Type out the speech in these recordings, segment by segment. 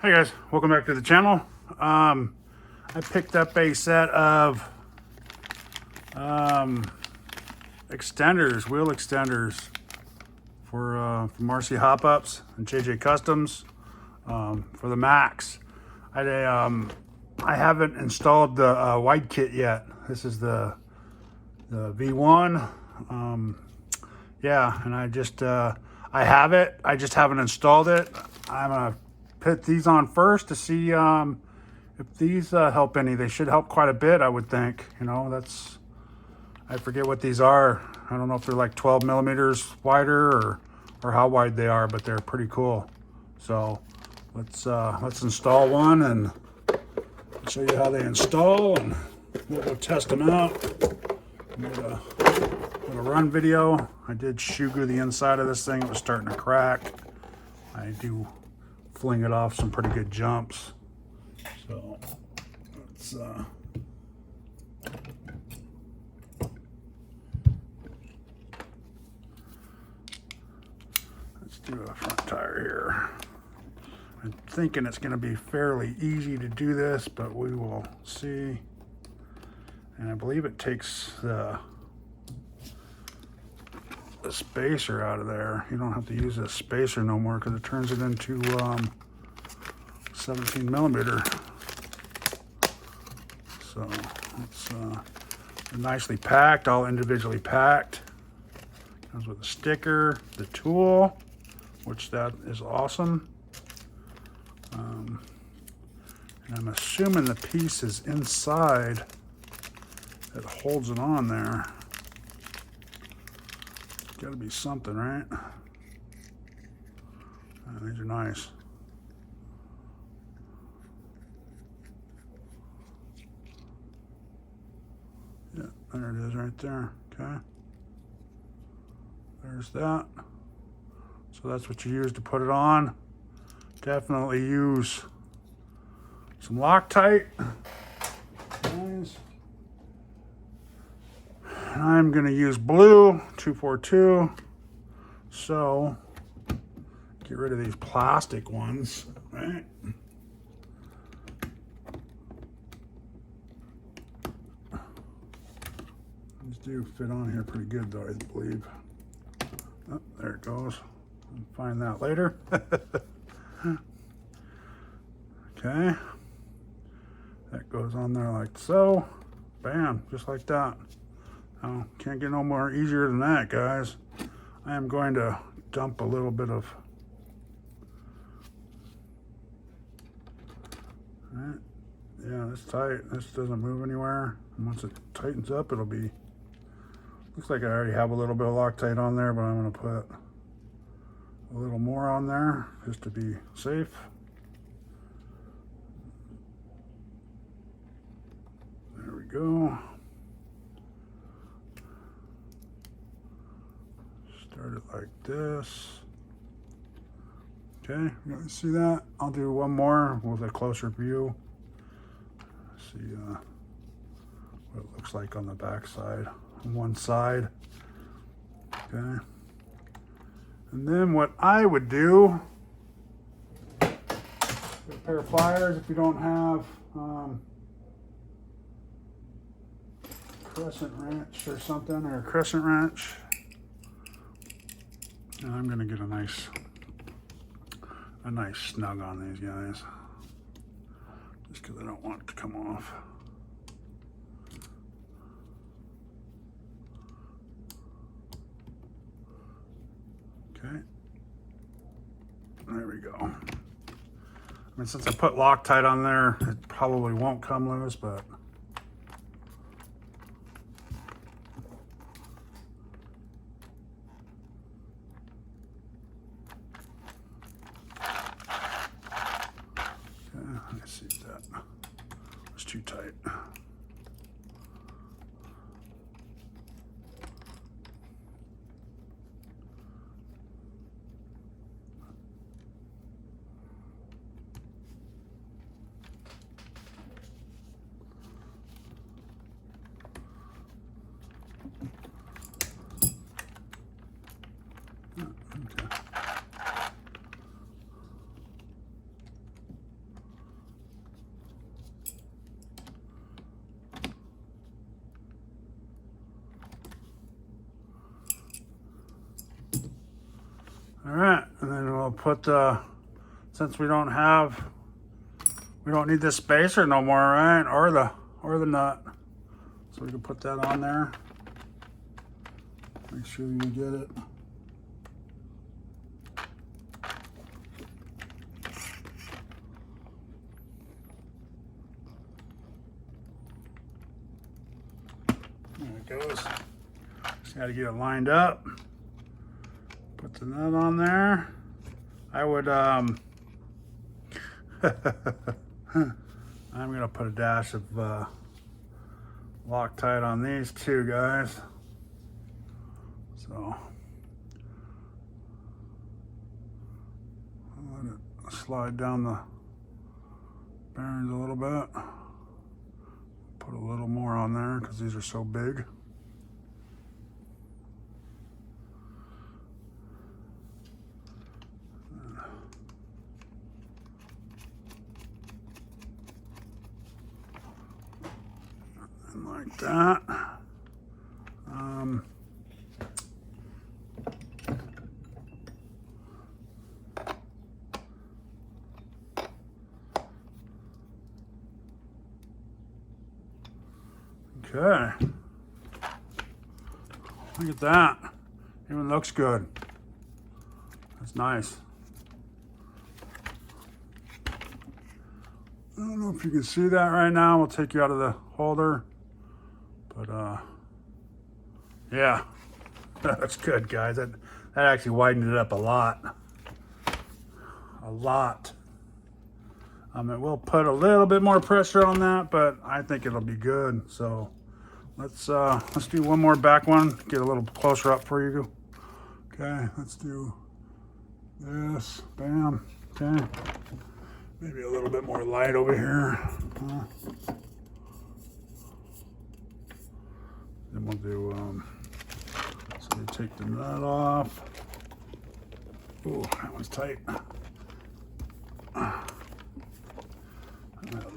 Hey guys, welcome back to the channel. I picked up a set of extenders, wheel extenders from rchopups and JJ Customs for the Maxx. I haven't installed the wide kit yet. This is the V1. Yeah, and I have it. I just haven't installed it. I'm gonna put these on first to see if these help any. They should help quite a bit, I would think. You know, I forget what these are. I don't know if they're like 12 millimeters wider or how wide they are, but they're pretty cool. So let's install one and show you how they install, and we'll go test them out. Made a run video. I did shugu the inside of this thing. It was starting to crack. I do fling it off some pretty good jumps. So let's do a front tire here. I'm thinking it's going to be fairly easy to do this, but we will see. And I believe it takes the spacer out of there. You don't have to use a spacer no more because it turns it into 17 millimeter. So it's nicely packed, all individually packed. Comes with a sticker, the tool, which that is awesome. And I'm assuming the piece is inside that holds it on there. Got to be something, right? These are nice. Yeah, there it is right there. Okay. There's that. So that's what you use to put it on. Definitely use some Loctite. Nice. I'm going to use blue 242. So get rid of these plastic ones, right? These do fit on here pretty good though, I believe. Oh, there it goes. I'll find that later. Okay. That goes on there like so. Bam, just like that. Oh, can't get no more easier than that, guys. I am going to dump a little bit of... Right. Yeah, it's tight. This doesn't move anywhere. And once it tightens up, it'll be... Looks like I already have a little bit of Loctite on there, but I'm going to put a little more on there just to be safe. There we go. Start it like this. Okay, you guys see that? I'll do one more with a closer view. See what it looks like on the back side, on one side. Okay. And then what I would do, get a pair of pliers if you don't have crescent wrench or something, or a crescent wrench. And I'm gonna get a nice snug on these guys, just because I don't want it to come off. Okay, there we go. I mean, since I put Loctite on there, it probably won't come loose, but I see that was too tight. All right, and then we'll put, since we don't need this spacer no more, right? Or the nut. So we can put that on there. Make sure you get it. There it goes. Just got to get it lined up. Put the nut on there. I would, I'm gonna put a dash of Loctite on these two guys. So I'll let it slide down the bearings a little bit. Put a little more on there because these are so big. And like that. Okay, look at that. Even looks good. That's nice. I don't know if you can see that right now. We'll take you out of the holder, but yeah, that's good, guys. That actually widened it up a lot. A lot. It will put a little bit more pressure on that, but I think it'll be good. So let's do one more back one, get a little closer up for you. Okay, let's do this. Bam. Okay, maybe a little bit more light over here. Then we'll do so you take the nut off. Oh, that was tight.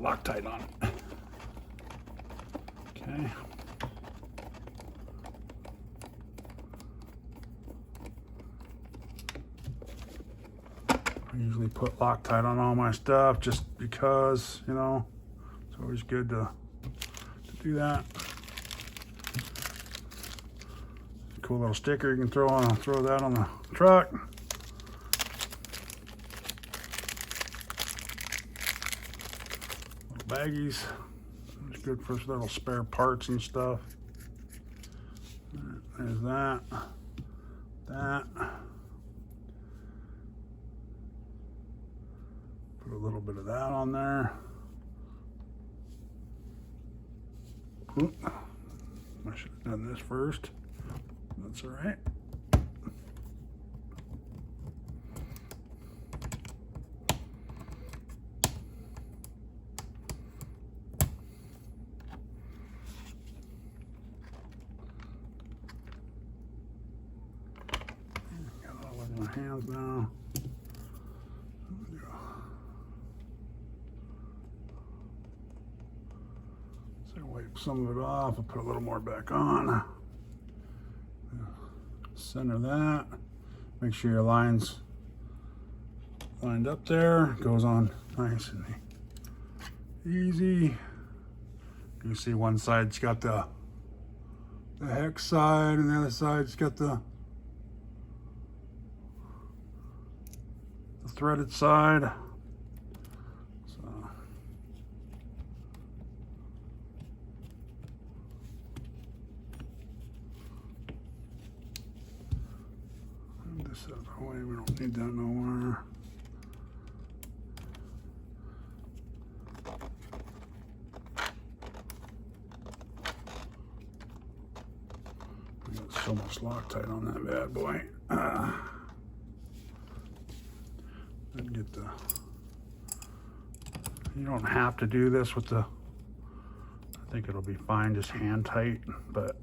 Loctite on it. Okay. I usually put Loctite on all my stuff just because, you know, it's always good to do that. Cool little sticker you can throw that on the truck. Baggies, it's good for little spare parts and stuff. There's that. Put a little bit of that on there. Oop. I should have done this first. That's all right. Hands now. So wipe some of it off. I'll put a little more back on. Center that. Make sure your line's lined up there. Goes on nice and easy. You can see one side's got the hex side, and the other side's got the threaded side. So move this out of the way. We don't need that no more. We got so much Loctite on that bad boy. Get the, you don't have to do this with the, I think it'll be fine just hand tight, but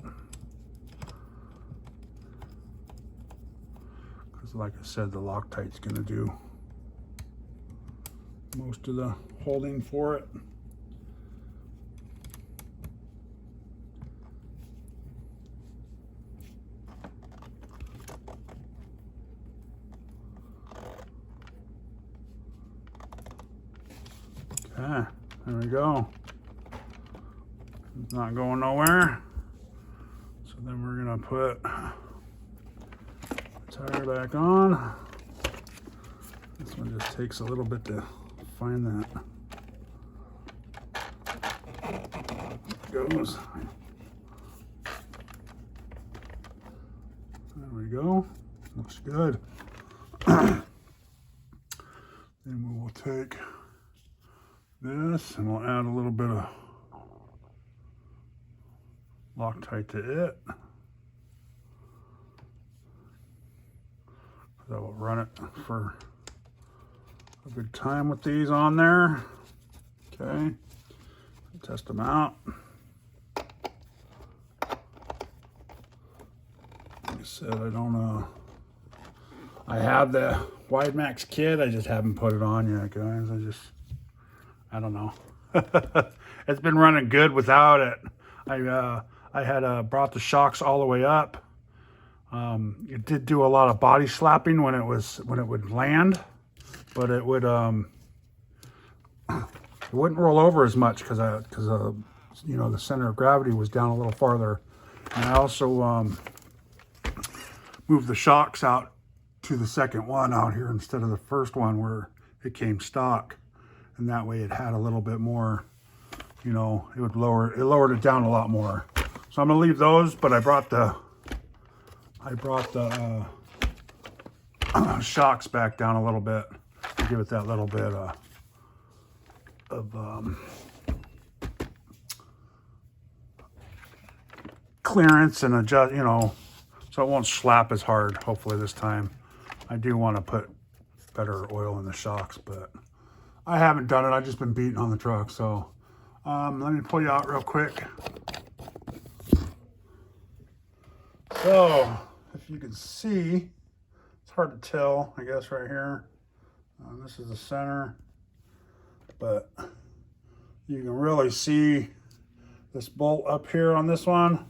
because like I said, the Loctite's going to do most of the holding for it. Okay, there we go. It's not going nowhere. So then we're gonna put the tire back on. This one just takes a little bit to find that. There it goes. There we go. Looks good. Then we will take this and we'll add a little bit of Loctite to it. That will run it for a good time with these on there. Okay, test them out. Like I said, I have the Wide Max kit. I just haven't put it on yet, guys. I don't know. It's been running good without it. I had brought the shocks all the way up. It did do a lot of body slapping when it would land, but it wouldn't roll over as much because you know, the center of gravity was down a little farther. And I also moved the shocks out to the second one out here instead of the first one where it came stock, and that way it had a little bit more, you know, it lowered it down a lot more. So I'm gonna leave those, but I brought the shocks back down a little bit to give it that little bit of clearance and adjust, you know, so it won't slap as hard. Hopefully this time. I do want to put better oil in the shocks, but I haven't done it. I've just been beating on the truck. So let me pull you out real quick. So if you can see, it's hard to tell, I guess, right here. This is the center, but you can really see this bolt up here on this one.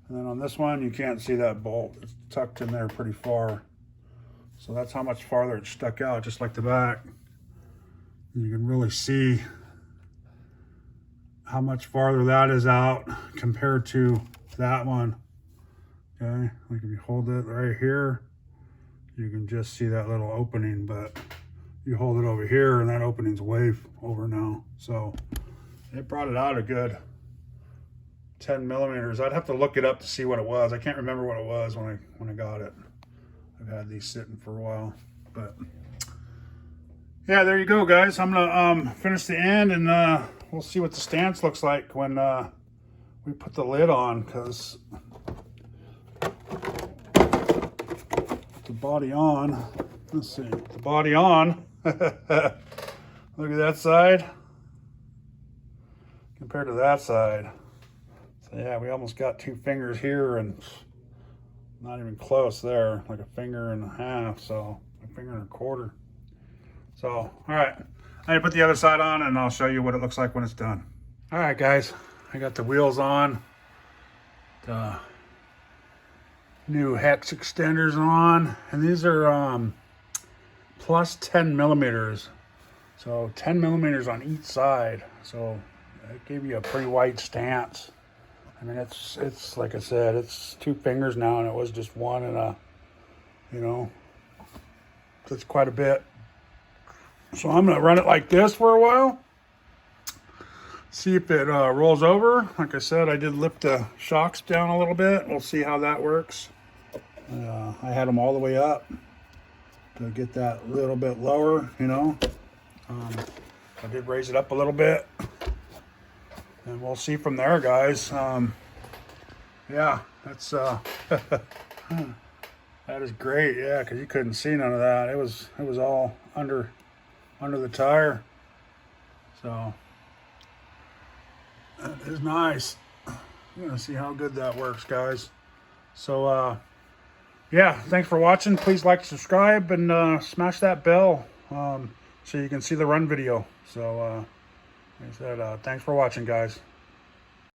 And then on this one, you can't see that bolt. It's tucked in there pretty far. So that's how much farther it stuck out, just like the back. You can really see how much farther that is out compared to that one. Okay, like if you hold it right here, you can just see that little opening, but you hold it over here and that opening's way over now. So it brought it out a good 10 millimeters. I'd have to look it up to see what it was. I can't remember what it was when I got it. I've had these sitting for a while, but yeah, there you go, guys. I'm gonna finish the end, and we'll see what the stance looks like when we put the lid on, because the body on. Let's see, the body on. Look at that side compared to that side. So yeah, we almost got 2 fingers here and not even close there, like a finger and a half, so a finger and a quarter. So, all right, I put the other side on and I'll show you what it looks like when it's done. All right, guys, I got the wheels on, the new hex extenders on, and these are plus 10 millimeters. So 10 millimeters on each side. So it gave you a pretty wide stance. I mean, it's like I said, it's 2 fingers now, and it was just one, and you know, that's quite a bit. So I'm gonna run it like this for a while, see if it rolls over. Like I said, I did lift the shocks down a little bit. We'll see how that works. I had them all the way up to get that little bit lower, you know. I did raise it up a little bit. And we'll see from there, guys. Yeah, that's that is great. Yeah, because you couldn't see none of that. It was all under the tire. So that is nice. You're gonna see how good that works, guys. So yeah, thanks for watching. Please like, subscribe, and smash that bell so you can see the run video. So like I said, thanks for watching, guys.